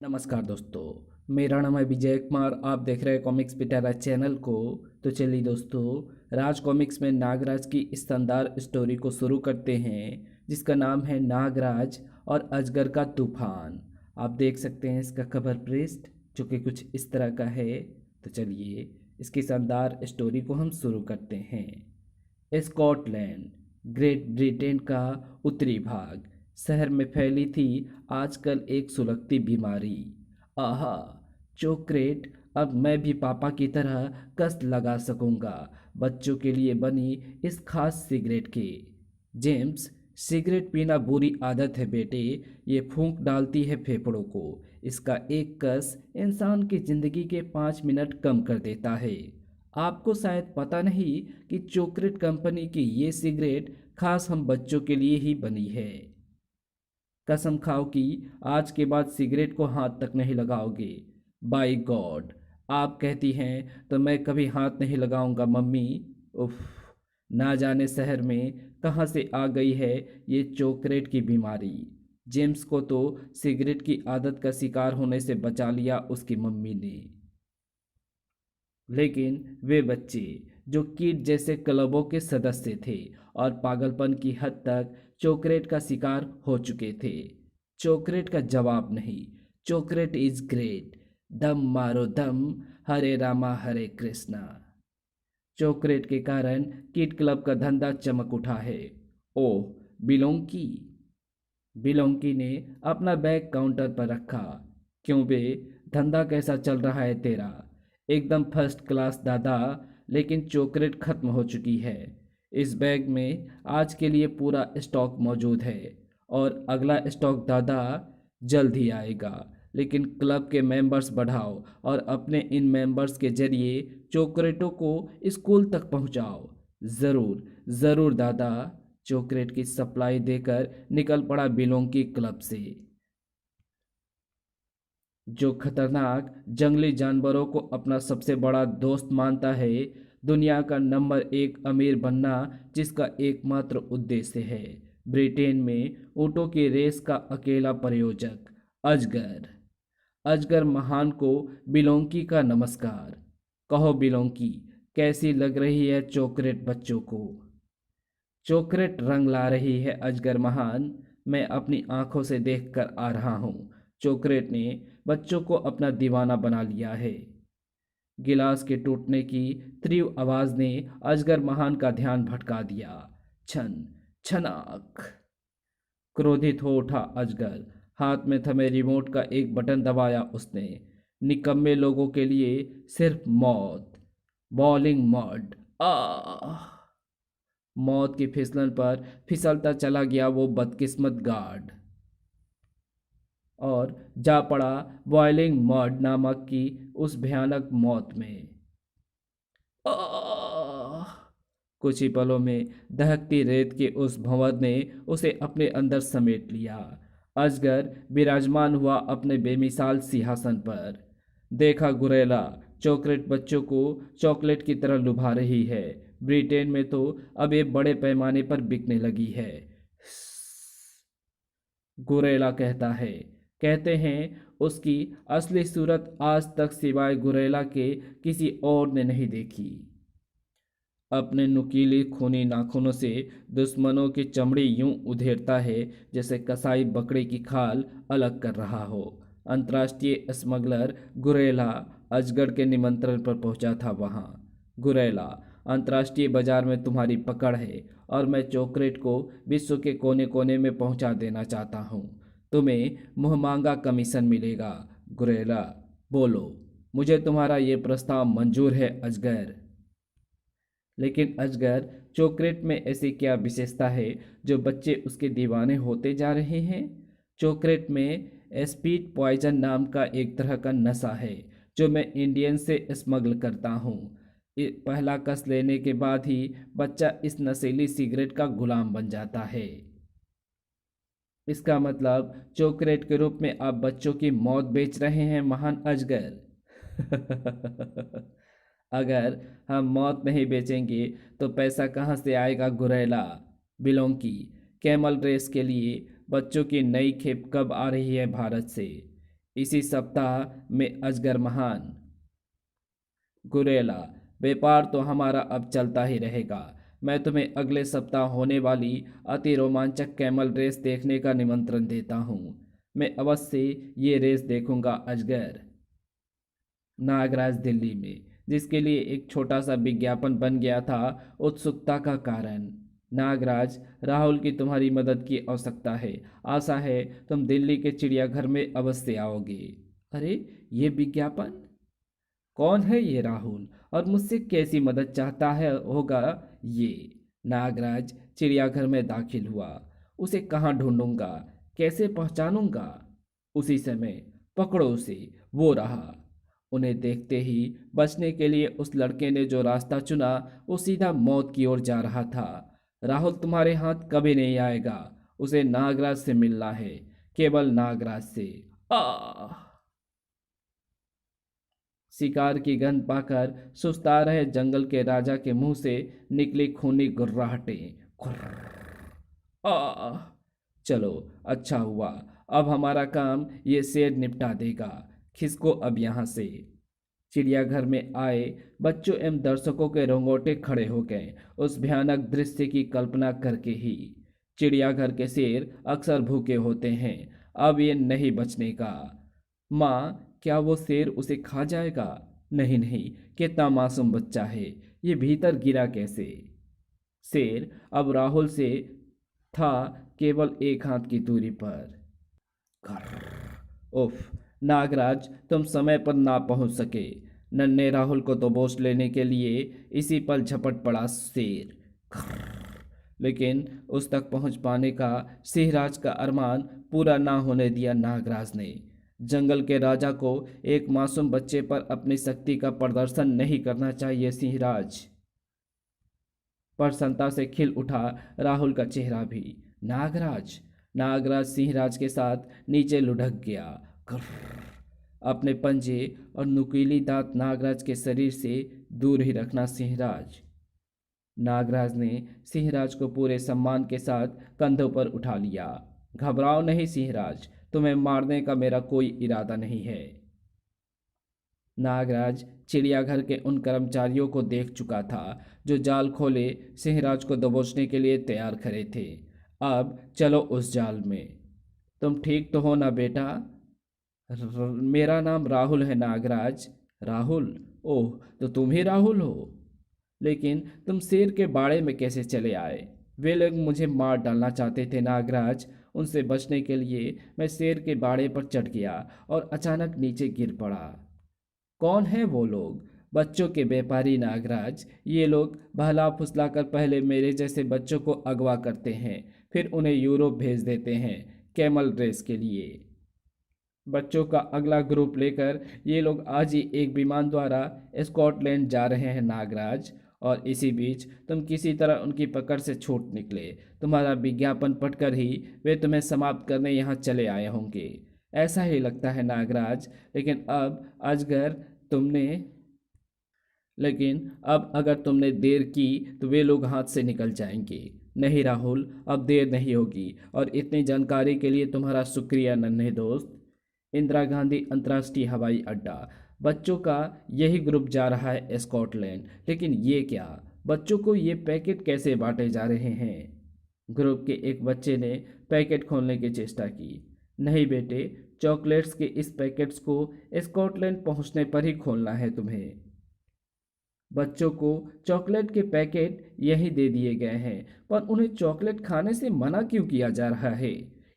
नमस्कार दोस्तों, मेरा नाम है विजय कुमार। आप देख रहे हैं कॉमिक्स पिटारा चैनल को। तो चलिए दोस्तों, राज कॉमिक्स में नागराज की इस शानदार स्टोरी को शुरू करते हैं, जिसका नाम है नागराज और अजगर का तूफान। आप देख सकते हैं इसका कवर पृष्ठ, जो कि कुछ इस तरह का है। तो चलिए इसकी शानदार स्टोरी को हम शुरू करते हैं। स्कॉटलैंड, ग्रेट ब्रिटेन का उत्तरी भाग। शहर में फैली थी आजकल एक सुलगती बीमारी। आहा, चॉकलेट अब मैं भी पापा की तरह कष्ट लगा सकूंगा बच्चों के लिए बनी इस खास सिगरेट के। जेम्स, सिगरेट पीना बुरी आदत है बेटे। ये फूंक डालती है फेफड़ों को। इसका एक कस इंसान की जिंदगी के 5 मिनट कम कर देता है। आपको शायद पता नहीं कि चॉकलेट कंपनी की ये सिगरेट खास हम बच्चों के लिए ही बनी है। कसम खाओ कि आज के बाद सिगरेट को हाथ तक नहीं लगाओगे। बाय गॉड, आप कहती हैं तो मैं कभी हाथ नहीं लगाऊंगा मम्मी। उफ, ना जाने शहर में कहाँ से आ गई है ये चॉकलेट की बीमारी। जेम्स को तो सिगरेट की आदत का शिकार होने से बचा लिया उसकी मम्मी ने। लेकिन वे बच्चे जो किड जैसे क्लबों के सदस्य थे और पागलपन की हद तक चॉकलेट का शिकार हो चुके थे। चॉकलेट का जवाब नहीं। Chocolate is great. दम मारो दम, हरे रामा हरे कृष्णा। चॉकलेट के कारण किड क्लब का धंधा चमक उठा है। ओह, बिलोंकी। बिलोंकी ने अपना बैग काउंटर पर रखा। क्यों बे, धंधा कैसा चल रहा है तेरा? एकदम फर्स्ट क्लास दादा, लेकिन चॉकलेट खत्म हो चुकी है। इस बैग में आज के लिए पूरा स्टॉक मौजूद है और अगला स्टॉक दादा जल्द ही आएगा। लेकिन क्लब के मेंबर्स बढ़ाओ और अपने इन मेंबर्स के जरिए चॉकलेटों को स्कूल तक पहुंचाओ। ज़रूर ज़रूर दादा। चॉकलेट की सप्लाई देकर निकल पड़ा बिलोंकी क्लब से, जो खतरनाक जंगली जानवरों को अपना सबसे बड़ा दोस्त मानता है। दुनिया का नंबर 1 अमीर बनना, जिसका एकमात्र उद्देश्य है ब्रिटेन में ऊँटों की रेस का अकेला प्रयोजक अजगर। अजगर महान को बिलोंकी का नमस्कार। कहो बिलोंकी, कैसी लग रही है चॉकलेट बच्चों को? चॉकलेट रंग ला रही है अजगर महान। मैं अपनी आंखों से देखकर आ रहा हूँ। चॉकलेट ने बच्चों को अपना दीवाना बना लिया है। गिलास के टूटने की तीव्र आवाज ने अजगर महान का ध्यान भटका दिया। छन छनाक। क्रोधित हो उठा अजगर। हाथ में थमे रिमोट का एक बटन दबाया उसने। निकम्मे लोगों के लिए सिर्फ मौत। Bowling mud. आह, मौत की फिसलन पर फिसलता चला गया वो बदकिस्मत गार्ड और जा पड़ा बॉइलिंग मड नामक की उस भयानक मौत में। आह! कुछ ही पलों में दहकती रेत के उस भंवर ने उसे अपने अंदर समेट लिया। अजगर विराजमान हुआ अपने बेमिसाल सिंहासन पर। देखा गुरेला, चॉकलेट बच्चों को चॉकलेट की तरह लुभा रही है। ब्रिटेन में तो अब ये बड़े पैमाने पर बिकने लगी है। गुरेला कहता है। कहते हैं उसकी असली सूरत आज तक सिवाय गुरेला के किसी और ने नहीं देखी। अपने नुकीली खूनी नाखूनों से दुश्मनों की चमड़ी यूं उधेड़ता है जैसे कसाई बकरे की खाल अलग कर रहा हो। अंतर्राष्ट्रीय स्मगलर गुरेला अजगर के निमंत्रण पर पहुंचा था वहां। गुरेला, अंतर्राष्ट्रीय बाजार में तुम्हारी पकड़ है और मैं चॉकलेट को विश्व के कोने कोने में पहुंचा देना चाहता हूं। तुम्हें मुंहमांगा कमीशन मिलेगा। गुरेला, बोलो, मुझे तुम्हारा ये प्रस्ताव मंजूर है अजगर? लेकिन अजगर, चॉकलेट में ऐसी क्या विशेषता है जो बच्चे उसके दीवाने होते जा रहे हैं? चॉकलेट में स्पीड पॉइजन नाम का एक तरह का नशा है जो मैं इंडियन से स्मगल करता हूँ। पहला कस लेने के बाद ही बच्चा इस नशीली सिगरेट का गुलाम बन जाता है। इसका मतलब चॉकलेट के रूप में आप बच्चों की मौत बेच रहे हैं महान अजगर। अगर हम मौत नहीं बेचेंगे तो पैसा कहाँ से आएगा गुरैला? बिलोंकी, कैमल रेस के लिए बच्चों की नई खेप कब आ रही है भारत से? इसी सप्ताह में अजगर महान। गुरेला, व्यापार तो हमारा अब चलता ही रहेगा। मैं तुम्हें अगले सप्ताह होने वाली अति रोमांचक कैमल रेस देखने का निमंत्रण देता हूँ। मैं अवश्य ये रेस देखूंगा अजगर। नागराज दिल्ली में, जिसके लिए एक छोटा सा विज्ञापन बन गया था उत्सुकता का कारण। नागराज, राहुल की तुम्हारी मदद की आवश्यकता है। आशा है तुम दिल्ली के चिड़ियाघर में अवश्य आओगे। अरे, ये विज्ञापन? कौन है ये राहुल और मुझसे कैसी मदद चाहता है होगा ये? नागराज चिड़ियाघर में दाखिल हुआ। उसे कहाँ ढूंढूंगा, कैसे पहचानूंगा? उसी समय पकड़ो उसे, वो रहा। उन्हें देखते ही बचने के लिए उस लड़के ने जो रास्ता चुना वो सीधा मौत की ओर जा रहा था। राहुल तुम्हारे हाथ कभी नहीं आएगा। उसे नागराज से मिलना है, केवल नागराज से। आ शिकार की गंध पाकर सुस्ता रहे जंगल के राजा के मुंह से निकली खूनी गुर्राहटें। खुर्र। आ चलो, अच्छा हुआ। अब हमारा काम ये शेर निपटा देगा। खिसको अब यहाँ से। चिड़ियाघर में आए बच्चों एवं दर्शकों के रोंगटे खड़े हो गए उस भयानक दृश्य की कल्पना करके ही। चिड़ियाघर के शेर अक्सर भूखे होते हैं, अब ये नहीं बचने का। माँ, क्या वो शेर उसे खा जाएगा? नहीं नहीं, कितना मासूम बच्चा है, ये भीतर गिरा कैसे? शेर अब राहुल से था केवल एक हाथ की दूरी पर। घर्र। उफ, नागराज, तुम समय पर ना पहुंच सके। नन्हे राहुल को दबोच लेने के लिए इसी पल झपट पड़ा शेर। घर्र। लेकिन उस तक पहुंच पाने का सिंहराज का अरमान पूरा ना होने दिया नागराज ने। जंगल के राजा को एक मासूम बच्चे पर अपनी शक्ति का प्रदर्शन नहीं करना चाहिए सिंहराज। प्रसन्नता से खिल उठा राहुल का चेहरा भी। नागराज, नागराज सिंहराज के साथ नीचे लुढ़क गया। ग्रर्र। अपने पंजे और नुकीली दांत नागराज के शरीर से दूर ही रखना सिंहराज। नागराज ने सिंहराज को पूरे सम्मान के साथ कंधों पर उठा लिया। घबराओ नहीं सिंहराज, तुम्हें मारने का मेरा कोई इरादा नहीं है। नागराज चिड़ियाघर के उन कर्मचारियों को देख चुका था जो जाल खोले सिंहराज को दबोचने के लिए तैयार खड़े थे। अब चलो उस जाल में। तुम ठीक तो हो ना बेटा? मेरा नाम राहुल है नागराज। राहुल? ओह, तो तुम ही राहुल हो। लेकिन तुम शेर के बाड़े में कैसे चले आए? वे लोग मुझे मार डालना चाहते थे नागराज। उनसे बचने के लिए मैं शेर के बाड़े पर चढ़ गया और अचानक नीचे गिर पड़ा। कौन है वो लोग? बच्चों के व्यापारी नागराज। ये लोग बहला फुसला कर पहले मेरे जैसे बच्चों को अगवा करते हैं, फिर उन्हें यूरोप भेज देते हैं कैमल रेस के लिए। बच्चों का अगला ग्रुप लेकर ये लोग आज ही एक विमान द्वारा स्कॉटलैंड जा रहे हैं नागराज। और इसी बीच तुम किसी तरह उनकी पकड़ से छूट निकले। तुम्हारा विज्ञापन पढ़कर ही वे तुम्हें समाप्त करने यहाँ चले आए होंगे। ऐसा ही लगता है नागराज। लेकिन अब अजगर तुमने लेकिन अब अगर तुमने देर की तो वे लोग हाथ से निकल जाएंगे। नहीं राहुल, अब देर नहीं होगी। और इतनी जानकारी के लिए तुम्हारा शुक्रिया नन्हे दोस्त। इंदिरा गांधी अंतर्राष्ट्रीय हवाई अड्डा। बच्चों का यही ग्रुप जा रहा है स्कॉटलैंड। लेकिन ये क्या, बच्चों को ये पैकेट कैसे बांटे जा रहे हैं? ग्रुप के एक बच्चे ने पैकेट खोलने की चेष्टा की। नहीं बेटे, चॉकलेट्स के इस पैकेट्स को स्कॉटलैंड पहुंचने पर ही खोलना है तुम्हें। बच्चों को चॉकलेट के पैकेट यही दे दिए गए हैं, पर उन्हें चॉकलेट खाने से मना क्यों किया जा रहा है?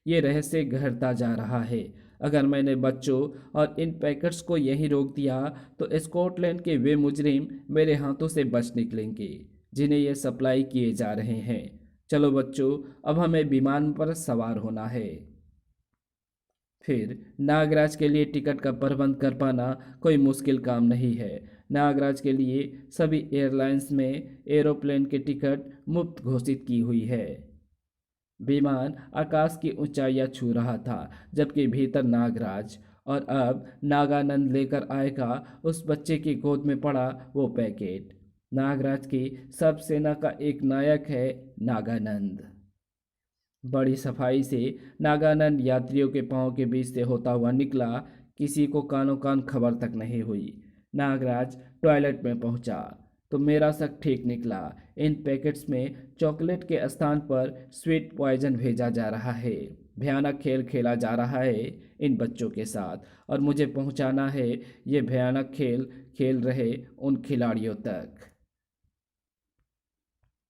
ये रहस्य गहरता जा रहा है। अगर मैंने बच्चों और इन पैकेट्स को यहीं रोक दिया तो स्कॉटलैंड के वे मुजरिम मेरे हाथों से बच निकलेंगे जिन्हें ये सप्लाई किए जा रहे हैं। चलो बच्चों, अब हमें विमान पर सवार होना है। फिर नागराज के लिए टिकट का प्रबंध कर पाना कोई मुश्किल काम नहीं है। नागराज के लिए सभी एयरलाइंस में एरोप्लेन की टिकट मुफ्त घोषित की हुई है। विमान आकाश की ऊंचाइयां छू रहा था, जबकि भीतर नागराज। और अब नागानंद लेकर आएगा उस बच्चे की गोद में पड़ा वो पैकेट। नागराज की सब सेना का एक नायक है नागानंद। बड़ी सफाई से नागानंद यात्रियों के पांव के बीच से होता हुआ निकला। किसी को कानों कान खबर तक नहीं हुई। नागराज टॉयलेट में पहुंचा तो मेरा शक ठीक निकला। इन पैकेट्स में चॉकलेट के स्थान पर स्वीट पॉइजन भेजा जा रहा है। भयानक खेल खेला जा रहा है इन बच्चों के साथ, और मुझे पहुंचाना है ये भयानक खेल खेल रहे उन खिलाड़ियों तक।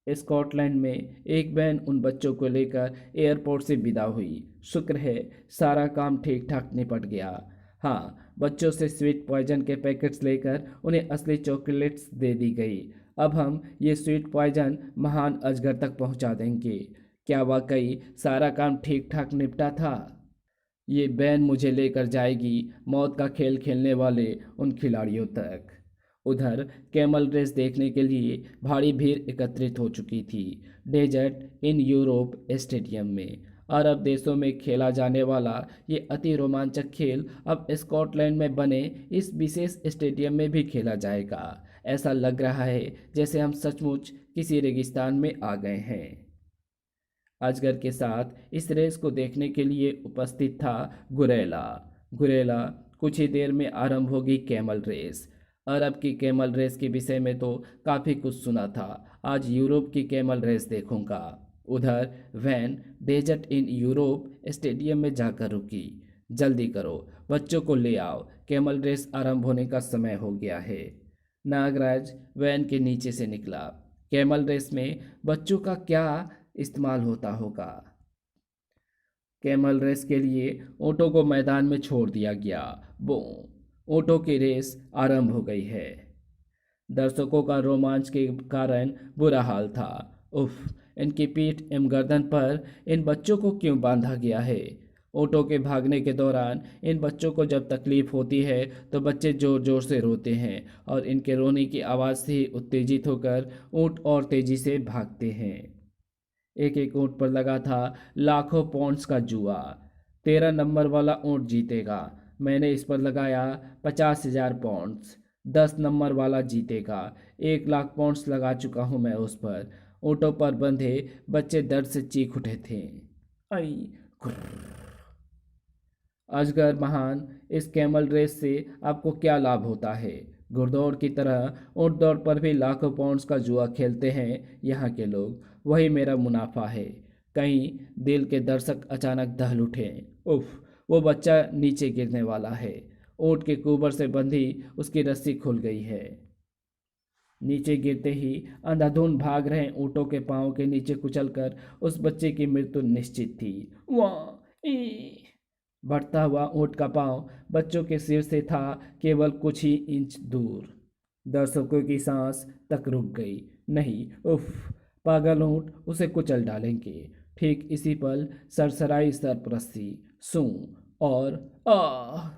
स्कॉटलैंड में एक वैन उन बच्चों को लेकर एयरपोर्ट से विदा हुई। शुक्र है सारा काम ठीक ठाक निपट गया। हाँ, बच्चों से स्वीट पॉइजन के पैकेट्स लेकर उन्हें असली चॉकलेट्स दे दी गई। अब हम ये स्वीट पॉइजन महान अजगर तक पहुंचा देंगे। क्या वाकई सारा काम ठीक ठाक निपटा था? ये वैन मुझे लेकर जाएगी मौत का खेल खेलने वाले उन खिलाड़ियों तक। उधर कैमल रेस देखने के लिए भारी भीड़ एकत्रित हो चुकी थी। डेजर्ट इन यूरोप स्टेडियम में अरब देशों में खेला जाने वाला ये अति रोमांचक खेल अब स्कॉटलैंड में बने इस विशेष स्टेडियम में भी खेला जाएगा। ऐसा लग रहा है जैसे हम सचमुच किसी रेगिस्तान में आ गए हैं। अजगर के साथ इस रेस को देखने के लिए उपस्थित था गुरेला। गुरेला, कुछ ही देर में आरंभ होगी कैमल रेस। अरब की कैमल रेस के विषय में तो काफ़ी कुछ सुना था, आज यूरोप की कैमल रेस देखूंगा। उधर van desert in Europe stadium में जाकर रुकी। जल्दी करो, बच्चों को ले आओ, कैमल रेस आरंभ होने का समय हो गया है। नागराज वैन के नीचे से निकला। कैमल रेस में बच्चों का क्या इस्तेमाल होता होगा? कैमल रेस के लिए ऊँटों को मैदान में छोड़ दिया गया। वो ऊँटों की रेस आरंभ हो गई है। दर्शकों का रोमांच के कारण बुरा हाल था। उफ, इनकी पीठ एवं गर्दन पर इन बच्चों को क्यों बांधा गया है? ऊँटों के भागने के दौरान इन बच्चों को जब तकलीफ होती है तो बच्चे जोर जोर से रोते हैं, और इनके रोने की आवाज़ से ही उत्तेजित होकर ऊँट और तेजी से भागते हैं। एक एक ऊँट पर लगा था लाखों पौंड्स का जुआ। 13 नंबर वाला ऊँट जीतेगा। मैंने इस पर लगाया 50,000 पौंड्स। 10 नंबर वाला जीतेगा। 1 लाख पौंड्स लगा चुका हूँ मैं उस पर। ऊँटों पर बंधे बच्चे दर्द से चीख उठे थे। आई अजगर महान, इस कैमल रेस से आपको क्या लाभ होता है? घुड़दौड़ की तरह ऊँट दौड़ पर भी लाखों पाउंड्स का जुआ खेलते हैं यहाँ के लोग, वही मेरा मुनाफा है। कहीं दिल के दर्शक अचानक दहल उठे। उफ, वो बच्चा नीचे गिरने वाला है। ऊँट के कुबर से बंधी उसकी रस्सी खुल गई है। नीचे गिरते ही अंधाधुंध भाग रहे ऊँटों के पांव के नीचे कुचलकर उस बच्चे की मृत्यु निश्चित थी। वाह ई! बढ़ता हुआ ऊँट का पांव बच्चों के सिर से था केवल कुछ ही इंच दूर। दर्शकों की सांस तक रुक गई। नहीं, उफ, पागल ऊँट उसे कुचल डालेंगे। ठीक इसी पल सरसराई सरपरस्ती, सूं और आह!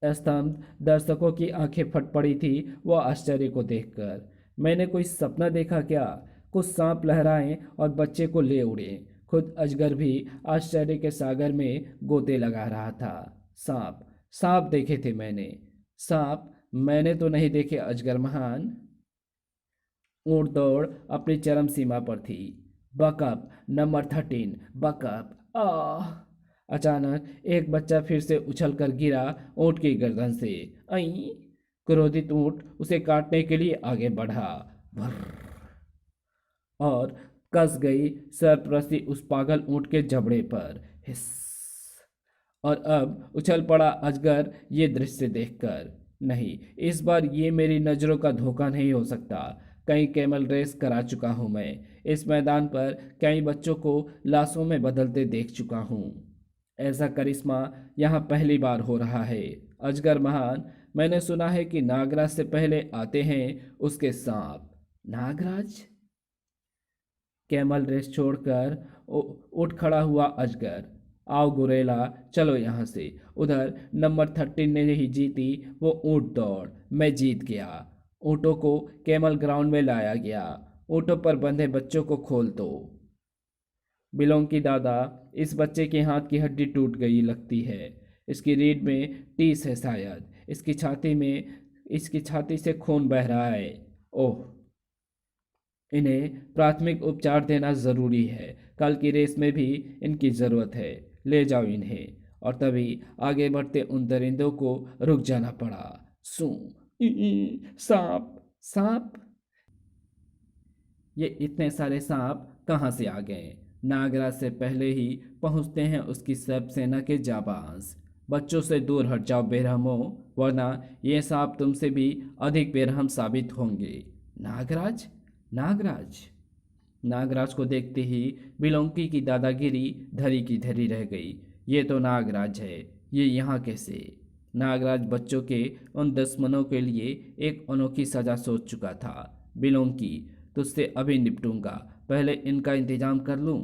स्तंभ दर्शकों की आंखें फट पड़ी थी वह आश्चर्य को देखकर। मैंने कोई सपना देखा क्या? कुछ सांप लहराए और बच्चे को ले उड़े। खुद अजगर भी आश्चर्य के सागर में गोते लगा रहा था। सांप सांप देखे थे मैंने। सांप मैंने तो नहीं देखे अजगर महान। ऊंट दौड़ अपनी चरम सीमा पर थी। Buck up number 13, buck up. आह! अचानक एक बच्चा फिर से उछलकर गिरा ऊंट की गर्दन से। आई! क्रोधित ऊंट उसे काटने के लिए आगे बढ़ा। भर्र! और कस गई सरप्रस्ती उस पागल ऊंट के जबड़े पर। हिस! और अब उछल पड़ा अजगर ये दृश्य देखकर। नहीं, इस बार ये मेरी नज़रों का धोखा नहीं हो सकता। कई कैमल रेस करा चुका हूँ मैं। इस मैदान पर कई बच्चों को लाशों में बदलते देख चुका हूँ। ऐसा करिश्मा यहाँ पहली बार हो रहा है। अजगर महान, मैंने सुना है कि नागराज से पहले आते हैं उसके सांप। नागराज? कैमल रेस छोड़कर उठ खड़ा हुआ अजगर। आओ गुरेला, चलो यहाँ से। उधर नंबर 13 ने ही जीती वो ऊंट दौड़। मैं जीत गया। ऊँटों को कैमल ग्राउंड में लाया गया। ऊँटों पर बंधे बच्चों को खोल दो। बिलोंकी दादा, इस बच्चे के हाथ की हड्डी टूट गई लगती है। इसकी रीढ़ में टीस है शायद। इसकी छाती से खून बह रहा है। ओह, इन्हें प्राथमिक उपचार देना ज़रूरी है। कल की रेस में भी इनकी ज़रूरत है। ले जाओ इन्हें। और तभी आगे बढ़ते उन दरिंदों को रुक जाना पड़ा। सू सांप, सांप, ये इतने सारे सांप कहाँ से आ गए? नागराज से पहले ही पहुंचते हैं उसकी सर्प सेना के जाबाज। बच्चों से दूर हट जाओ बेरहमो, वरना ये सांप तुमसे भी अधिक बेरहम साबित होंगे। नागराज, नागराज, नागराज को देखते ही बिलोंकी की दादागिरी धरी की धरी रह गई। ये तो नागराज है, ये यहाँ कैसे? नागराज बच्चों के उन दुश्मनों के लिए एक अनोखी सजा सोच चुका था। बिलोंकी, तुझसे अभी निपटूंगा, पहले इनका इंतजाम कर लूं।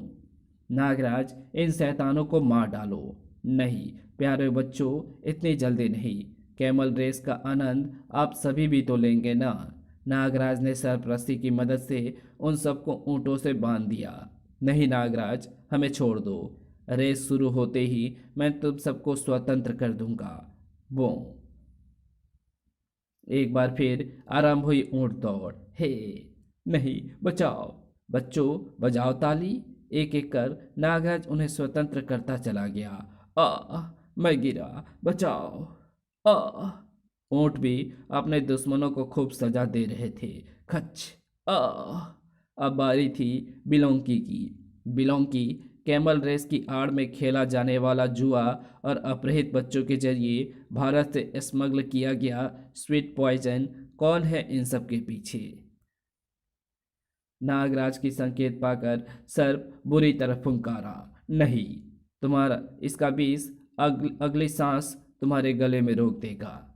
नागराज, इन शैतानों को मार डालो। नहीं प्यारे बच्चों, इतनी जल्दी नहीं। कैमल रेस का आनंद आप सभी भी तो लेंगे ना। नागराज ने सरपरस्ती की मदद से उन सबको ऊँटों से बांध दिया। नहीं नागराज, हमें छोड़ दो। रेस शुरू होते ही मैं तुम सबको स्वतंत्र कर दूंगा। वो एक बार फिर आरंभ हुई ऊंट दौड़। हे नहीं, बचाओ बच्चों, बजाओ ताली। एक एक कर नागराज उन्हें स्वतंत्र करता चला गया। आ मैं गिरा, बचाओ। आ ऊंट भी अपने दुश्मनों को खूब सजा दे रहे थे। खच, आ अब बारी थी बिलोंकी की। बिलोंकी, कैमल रेस की आड़ में खेला जाने वाला जुआ और अपहृत बच्चों के जरिए भारत से स्मगल किया गया स्वीट पॉइजन, कौन है इन सब के पीछे? नागराज की संकेत पाकर सर्प बुरी तरह फुंकारा। नहीं, तुम्हारा इसका विष अगली सांस तुम्हारे गले में रोक देगा।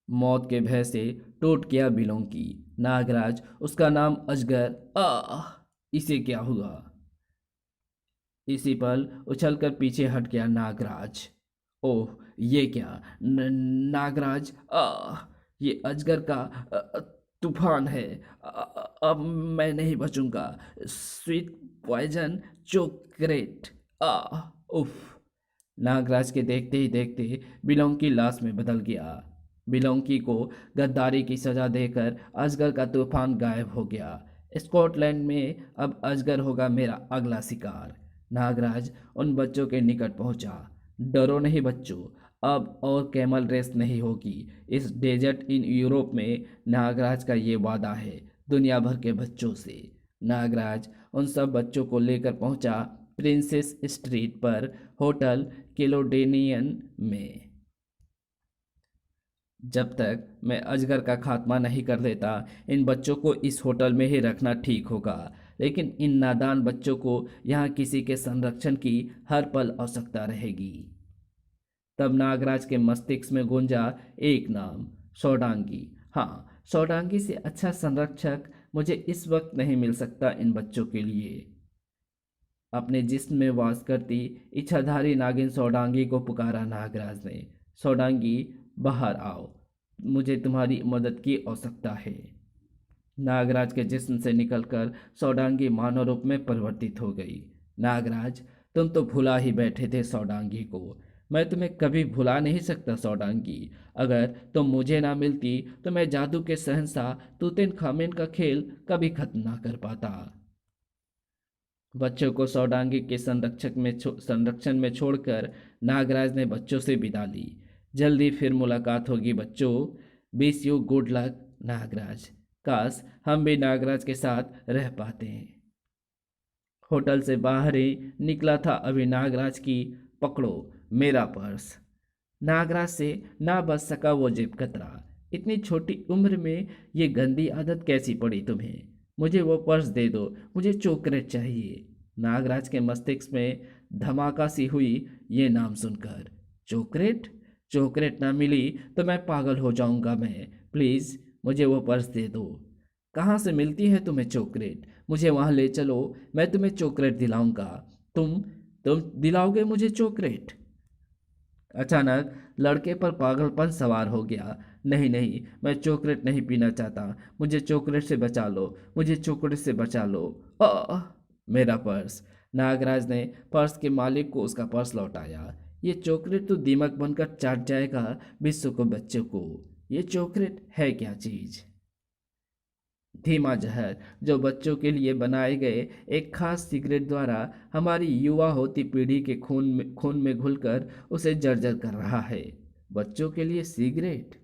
मौत के भय से टूट गया बिलोंकी। नागराज, उसका नाम अजगर। इसे क्या हुआ? इसी पल उछलकर पीछे हट गया नागराज। ओह, ये क्या? नागराज, ये अजगर का तूफान है। अब मैं नहीं बचूंगा। Sweet poison चोकरेट। आ उफ! नागराज के देखते ही देखते बिलोंकी लाश में बदल गया। बिलोंकी को गद्दारी की सजा देकर अजगर का तूफान गायब हो गया। स्कॉटलैंड में अब अजगर होगा मेरा अगला शिकार। नागराज उन बच्चों के निकट पहुंचा। डरो नहीं बच्चों, अब और कैमल रेस नहीं होगी इस डेजर्ट इन यूरोप में। नागराज का ये वादा है दुनिया भर के बच्चों से। नागराज उन सब बच्चों को लेकर पहुंचा प्रिंसेस स्ट्रीट पर होटल केलोडेनियन में। जब तक मैं अजगर का खात्मा नहीं कर देता, इन बच्चों को इस होटल में ही रखना ठीक होगा। लेकिन इन नादान बच्चों को यहाँ किसी के संरक्षण की हर पल आवश्यकता रहेगी। तब नागराज के मस्तिष्क में गूंजा एक नाम, सौडांगी। हाँ, सौडांगी से अच्छा संरक्षक मुझे इस वक्त नहीं मिल सकता इन बच्चों के लिए। अपने जिस्म में वास करती इच्छाधारी नागिन सौडांगी को पुकारा नागराज ने। सौडांगी, बाहर आओ, मुझे तुम्हारी मदद की आवश्यकता है। नागराज के जिस्म से निकलकर सौडांगी मानव रूप में परिवर्तित हो गई। नागराज, तुम तो भुला ही बैठे थे सौडांगी को। मैं तुम्हें कभी भुला नहीं सकता सौडांगी। अगर तुम मुझे ना मिलती तो मैं जादू के शहंशाह तूतिन खामेन का खेल कभी खत्म ना कर पाता। बच्चों को सौडांगी के संरक्षण में छोड़कर नागराज ने बच्चों से विदा ली। जल्दी फिर मुलाकात होगी बच्चों। Wish you good luck Nagraj. काश हम भी नागराज के साथ रह पाते हैं। होटल से बाहर ही निकला था अभी नागराज की पकड़ो मेरा पर्स। नागराज से ना बच सका वो जेब कतरा। इतनी छोटी उम्र में ये गंदी आदत कैसी पड़ी तुम्हें? मुझे वो पर्स दे दो, मुझे चॉकलेट चाहिए। नागराज के मस्तिष्क में धमाका सी हुई ये नाम सुनकर। चॉकलेट? चॉकलेट ना मिली तो मैं पागल हो जाऊंगा मैं। प्लीज़ मुझे वो पर्स दे दो। कहाँ से मिलती है तुम्हें चॉकलेट? मुझे वहाँ ले चलो, मैं तुम्हें चॉकलेट दिलाऊंगा। तुम दिलाओगे मुझे चॉकलेट? अचानक लड़के पर पागलपन सवार हो गया। नहीं नहीं, मैं चॉकलेट नहीं पीना चाहता। मुझे चॉकलेट से बचा लो, मुझे चॉकलेट से बचा लो। मेरा पर्स। नागराज ने पर्स के मालिक को उसका पर्स लौटाया। ये चॉकलेट तो दीमक बनकर चाट जाएगा विश्व को बच्चों को। ये चॉकलेट है क्या चीज़? धीमा जहर जो बच्चों के लिए बनाए गए एक खास सिगरेट द्वारा हमारी युवा होती पीढ़ी के खून में घुलकर उसे जर्जर कर रहा है। बच्चों के लिए सिगरेट?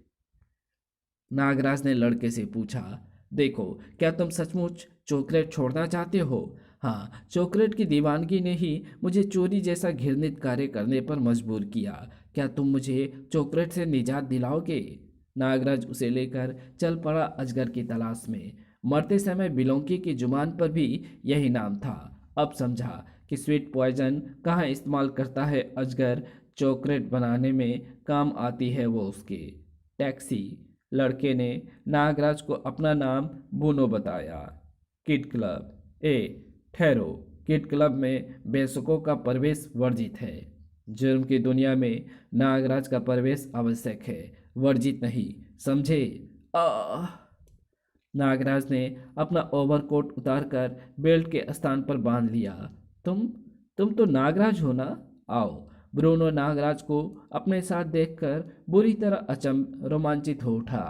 नागराज ने लड़के से पूछा। देखो, क्या तुम सचमुच चॉकलेट छोड़ना चाहते हो? हाँ, चॉकलेट की दीवानगी ने ही मुझे चोरी जैसा घृणित कार्य करने पर मजबूर किया। क्या तुम मुझे चॉकलेट से निजात दिलाओगे? नागराज उसे लेकर चल पड़ा अजगर की तलाश में। मरते समय बिलोंकी की जुबान पर भी यही नाम था। अब समझा कि स्वीट पॉइजन कहाँ इस्तेमाल करता है अजगर। चॉकलेट बनाने में काम आती है वो उसके। टैक्सी। लड़के ने नागराज को अपना नाम बूनो बताया। Kid club. ठहरो। किड क्लब में बेसुकों का प्रवेश वर्जित है। जुर्म की दुनिया में नागराज का प्रवेश आवश्यक है, वर्जित नहीं, समझे? आह! नागराज ने अपना ओवरकोट उतारकर बेल्ट के स्थान पर बांध लिया। तुम तुम तो नागराज हो ना? आओ। ब्रूनो नागराज को अपने साथ देखकर बुरी तरह रोमांचित हो उठा।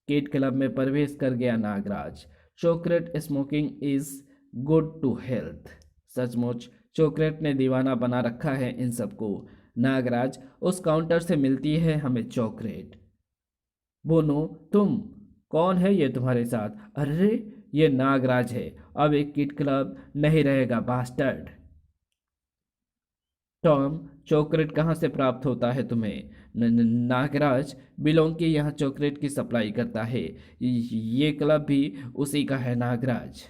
किड क्लब में प्रवेश कर गया Nagraj. Chocolate smoking is good to health. सचमुच चॉकलेट ने दीवाना बना रखा है इन सबको। नागराज, उस काउंटर से मिलती है हमें चॉकलेट। बोनो, तुम? कौन है ये तुम्हारे साथ? अरे, ये नागराज है। अब एक किड क्लब नहीं रहेगा बास्टर्ड। टॉम, चॉकलेट कहाँ से प्राप्त होता है तुम्हें? नागराज बिलोंग यहाँ चॉकलेट की सप्लाई करता है। ये क्लब भी उसी का है नागराज।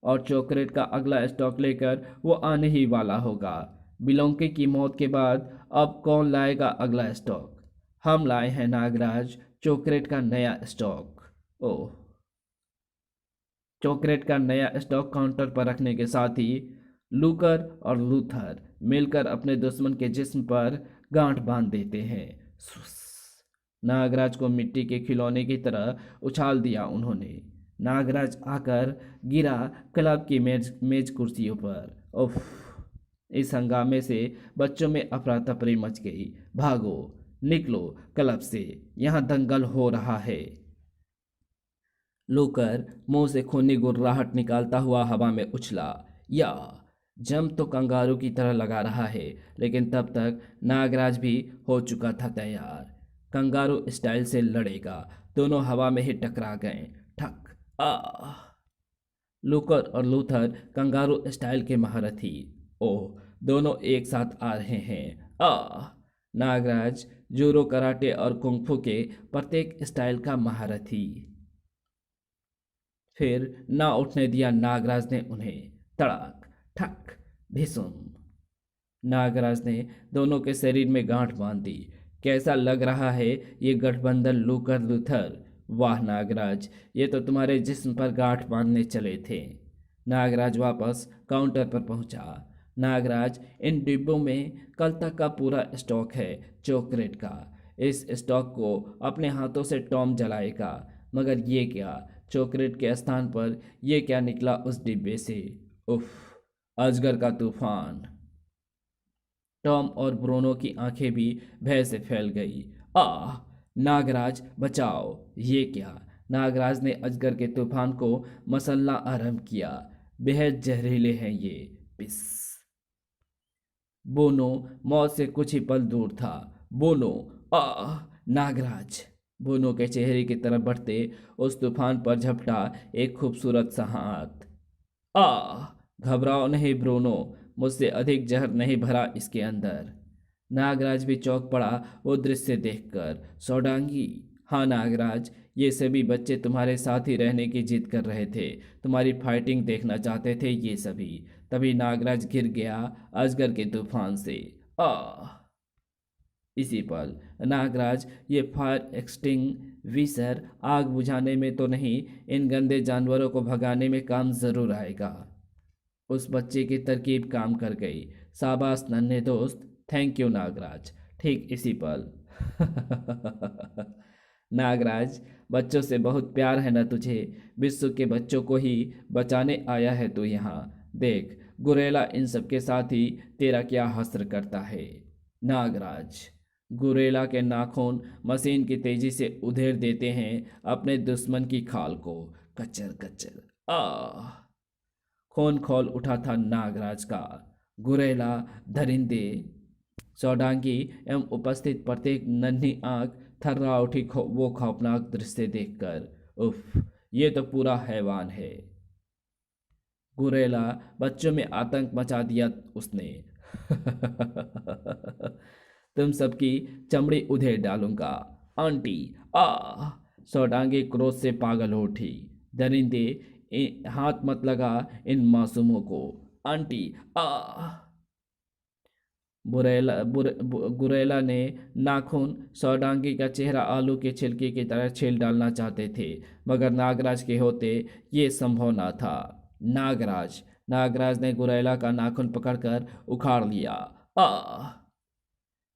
और चॉकलेट का अगला स्टॉक लेकर वो आने ही वाला होगा। बिलोंकी की मौत के बाद अब कौन लाएगा अगला स्टॉक? हम लाए हैं नागराज, चॉकलेट का नया स्टॉक। ओह! चॉकलेट का नया स्टॉक काउंटर पर रखने के साथ ही लूकर और लूथर मिलकर अपने दुश्मन के जिस्म पर गांठ बांध देते हैं। सुस। नागराज को मिट्टी के खिलौने की तरह उछाल दिया उन्होंने। नागराज आकर गिरा क्लब की मेज मेज कुर्सियों पर। उफ! इस हंगामे से बच्चों में अफरा तफरी मच गई। भागो, निकलो क्लब से, यहाँ दंगल हो रहा है। लूकर मुंह से खूनी गुर्राहट निकालता हुआ हवा में उछला। या जम तो कंगारू की तरह लगा रहा है, लेकिन तब तक नागराज भी हो चुका था तैयार। कंगारू स्टाइल से लड़ेगा। दोनों हवा में ही टकरा गए। ठक। आ लूकर और लूथर कंगारू स्टाइल के महारथी। ओह, दोनों एक साथ आ रहे हैं। नागराज जूडो, कराटे और कुंफू के प्रत्येक स्टाइल का महारथी। फिर ना उठने दिया नागराज ने उन्हें। तड़ाक, ठक, धिसुम। नागराज ने दोनों के शरीर में गांठ बांध दी। कैसा लग रहा है ये गठबंधन लूकर लूथर? वाह नागराज, ये तो तुम्हारे जिस्म पर गांठ बांधने चले थे। नागराज वापस काउंटर पर पहुंचा। नागराज, इन डिब्बों में कल तक का पूरा स्टॉक है चॉकलेट का। इस स्टॉक को अपने हाथों से टॉम जलाएगा। मगर ये क्या? चॉकलेट के स्थान पर ये क्या निकला उस डिब्बे से? उफ! अजगर का तूफान। टॉम और ब्रूनो की आंखें भी भय से फैल गई। आह! नागराज बचाओ! ये क्या? नागराज ने अजगर के तूफान को मसलना आरंभ किया। बेहद जहरीले हैं ये। पिस। बोनो मौत से कुछ ही पल दूर था। बोनो! आह! नागराज! बोनो के चेहरे की तरफ बढ़ते उस तूफान पर झपटा एक खूबसूरत सा हाथ। आह! घबराओ नहीं ब्रूनो, मुझसे अधिक जहर नहीं भरा इसके अंदर। नागराज भी चौंक पड़ा वो दृश्य देखकर। सौडांगी! हाँ नागराज, ये सभी बच्चे तुम्हारे साथ ही रहने की जिद कर रहे थे। तुम्हारी फाइटिंग देखना चाहते थे ये सभी। तभी नागराज गिर गया अजगर के तूफान से। आह! इसी पल नागराज, ये फायर एक्सटिंग्विशर आग बुझाने में तो नहीं, इन गंदे जानवरों को भगाने में काम जरूर आएगा। उस बच्चे की तरकीब काम कर गई। शाबाश नन्हे दोस्त। Thank you Nagraj. ठीक इसी पल नागराज, बच्चों से बहुत प्यार है ना तुझे? विश्व के बच्चों को ही बचाने आया है तू यहाँ। देख, गुरेला इन सब के साथ ही तेरा क्या हश्र करता है। नागराज, गुरेला के नाखून मशीन की तेजी से उधेड़ देते हैं अपने दुश्मन की खाल को। कचर कचर। आ खून खोल उठा था नागराज का। गुरेला, दरिंदे, चौडांगी एवं उपस्थित प्रत्येक नन्ही आंख थर्रा उठी वो खौफनाक दृश्य देखकर। उफ, ये तो पूरा हैवान है। गुरेला, बच्चों में आतंक मचा दिया उसने। तुम सबकी चमड़ी उधेड़ डालूंगा। आंटी, आ सौडांगी क्रोध से पागल हो उठी। दरिंदे, हाथ मत लगा इन मासूमों को। आंटी, आ गुरेला ने नाखून सौडांगी का चेहरा आलू के छिलके की तरह छील डालना चाहते थे, मगर नागराज के होते ये संभव न था। नागराज नागराज ने गुरेला का नाखून पकड़कर उखाड़ लिया। आ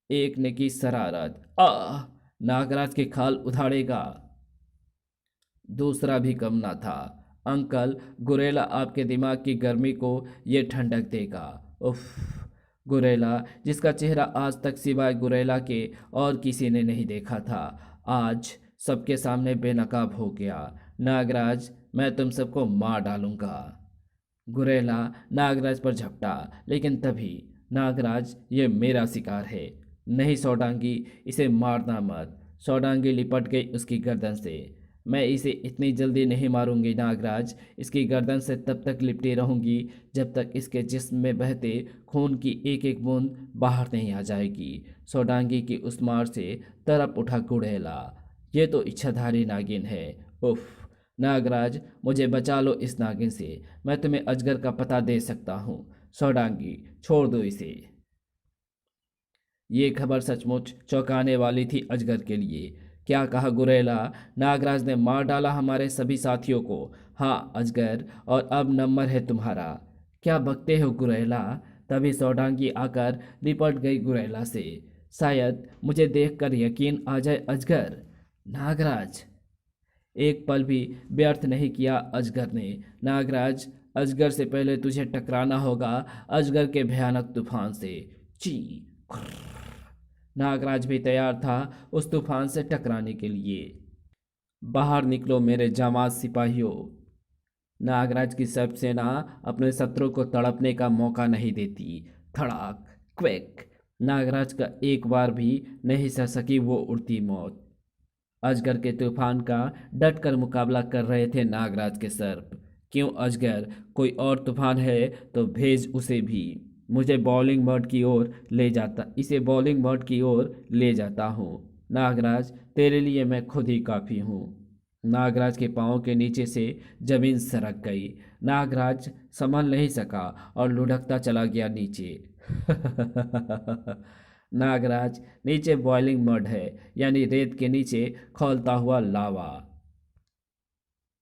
एक ने की शरारत। आ नागराज के खाल उधाड़ेगा। दूसरा भी कम ना था। अंकल, गुरेला आपके दिमाग की गर्मी को ये ठंडक देगा। उफ। गुरेला, जिसका चेहरा आज तक सिवाय गुरेला के और किसी ने नहीं देखा था, आज सबके सामने बेनकाब हो गया। नागराज, मैं तुम सबको मार डालूंगा। गुरेला नागराज पर झपटा, लेकिन तभी, नागराज, ये मेरा शिकार है। नहीं सौडांगी, इसे मारना मत। सौडांगी लिपट गई उसकी गर्दन से। मैं इसे इतनी जल्दी नहीं मारूंगी नागराज। इसकी गर्दन से तब तक लिपटी रहूंगी जब तक इसके जिस्म में बहते खून की एक एक बूंद बाहर नहीं आ जाएगी। सौडांगी की उस मार से तरप उठा गुड़ैला। ये तो इच्छाधारी नागिन है। उफ। नागराज, मुझे बचा लो इस नागिन से। मैं तुम्हें अजगर का पता दे सकता हूँ। सौडांगी, छोड़ दो इसे। ये खबर सचमुच चौंकाने वाली थी अजगर के लिए। क्या कहा गुरेला? नागराज ने मार डाला हमारे सभी साथियों को। हाँ अजगर, और अब नंबर है तुम्हारा। क्या बकते हो गुरेला? तभी सौडांगी आकर लिपट गई गुरेला से। शायद मुझे देखकर यकीन आ जाए अजगर। नागराज, एक पल भी व्यर्थ नहीं किया अजगर ने। नागराज, अजगर से पहले तुझे टकराना होगा अजगर के भयानक तूफान से। ची। नागराज भी तैयार था उस तूफान से टकराने के लिए। बाहर निकलो मेरे जांबाज सिपाहियों। नागराज की सब सेना अपने शत्रु को तड़पने का मौका नहीं देती। धड़ाक, क्वेक। नागराज का एक बार भी नहीं सह सकी वो उड़ती मौत। अजगर के तूफान का डट कर मुकाबला कर रहे थे नागराज के सर्प। क्यों अजगर, कोई और तूफान है तो भेज उसे भी। मुझे बॉलिंग मोड की ओर ले जाता इसे बॉलिंग मोड की ओर ले जाता हूँ। नागराज, तेरे लिए मैं खुद ही काफ़ी हूँ। नागराज के पाँव के नीचे से जमीन सरक गई। नागराज संभल नहीं सका और लुढ़कता चला गया नीचे। नागराज, नीचे बॉइलिंग मड है, यानी रेत के नीचे खौलता हुआ लावा।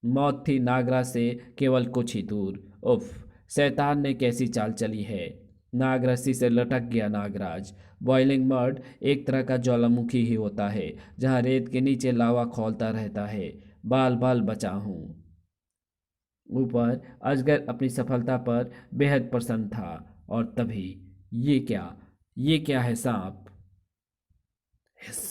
मौत थी नागराज से केवल कुछ ही दूर। उफ, शैतान ने कैसी चाल चली है। नाग रस्सी से लटक गया नागराज। बॉइलिंग मड एक तरह का ज्वालामुखी ही होता है, जहाँ रेत के नीचे लावा खौलता रहता है। बाल बाल बचा हूँ। ऊपर अजगर अपनी सफलता पर बेहद प्रसन्न था, और तभी ये क्या है सांप? हिस।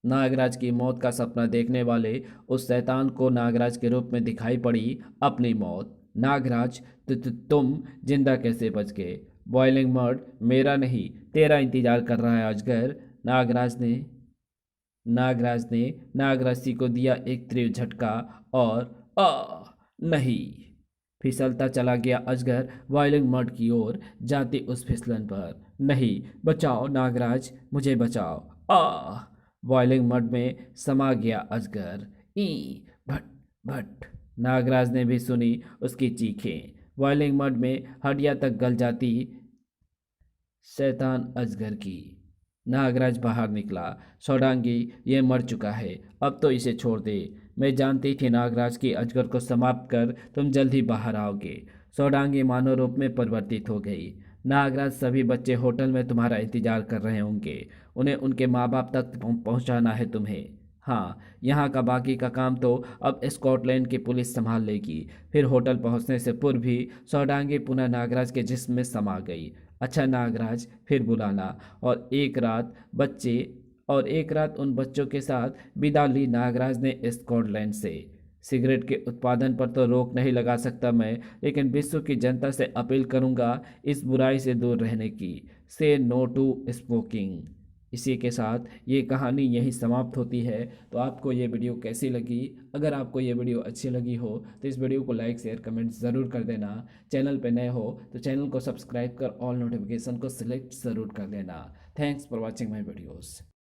नागराज की मौत का सपना देखने वाले उस शैतान को नागराज के रूप में दिखाई पड़ी अपनी मौत। नागराज, तुम जिंदा कैसे बच गए? बॉइलिंग मड मेरा नहीं, तेरा इंतजार कर रहा है अजगर। नागराज ने नागरस्सी को दिया एक तीव्र झटका, और नहीं। फिसलता चला गया अजगर बॉइलिंग मड की ओर जाती उस फिसलन पर। नहीं, बचाओ नागराज, मुझे बचाओ। बॉइलिंग मड में समा गया अजगर। ई भट भट। नागराज ने भी सुनी उसकी चीखें। बॉइलिंग मड में हड्डियां तक गल जाती शैतान अजगर की। नागराज बाहर निकला। सौडांगी, ये मर चुका है, अब तो इसे छोड़ दे। मैं जानती थी नागराज की अजगर को समाप्त कर तुम जल्द ही बाहर आओगे। सौडांगी मानव रूप में परिवर्तित हो गई। नागराज, सभी बच्चे होटल में तुम्हारा इंतजार कर रहे होंगे। उन्हें उनके माँ बाप तक पहुँचाना है तुम्हें। हाँ, यहाँ का बाकी का काम तो अब स्कॉटलैंड की पुलिस संभाल लेगी। फिर होटल पहुँचने से पूर्व भी सौडांगी पुनः नागराज के जिस्म में समा गई। अच्छा नागराज फिर बुलाना। और एक रात उन बच्चों के साथ बिता ली नागराज ने स्कॉटलैंड से। सिगरेट के उत्पादन पर तो रोक नहीं लगा सकता मैं, लेकिन विश्व की जनता से अपील करूंगा इस बुराई से दूर रहने की। से नो टू स्मोकिंग। इसी के साथ ये कहानी यहीं समाप्त होती है। तो आपको ये वीडियो कैसी लगी? अगर आपको ये वीडियो अच्छी लगी हो तो इस वीडियो को लाइक शेयर कमेंट ज़रूर कर देना। चैनल पे नए हो तो चैनल को सब्सक्राइब कर ऑल नोटिफिकेशन को सिलेक्ट ज़रूर कर देना। Thanks for watching my videos.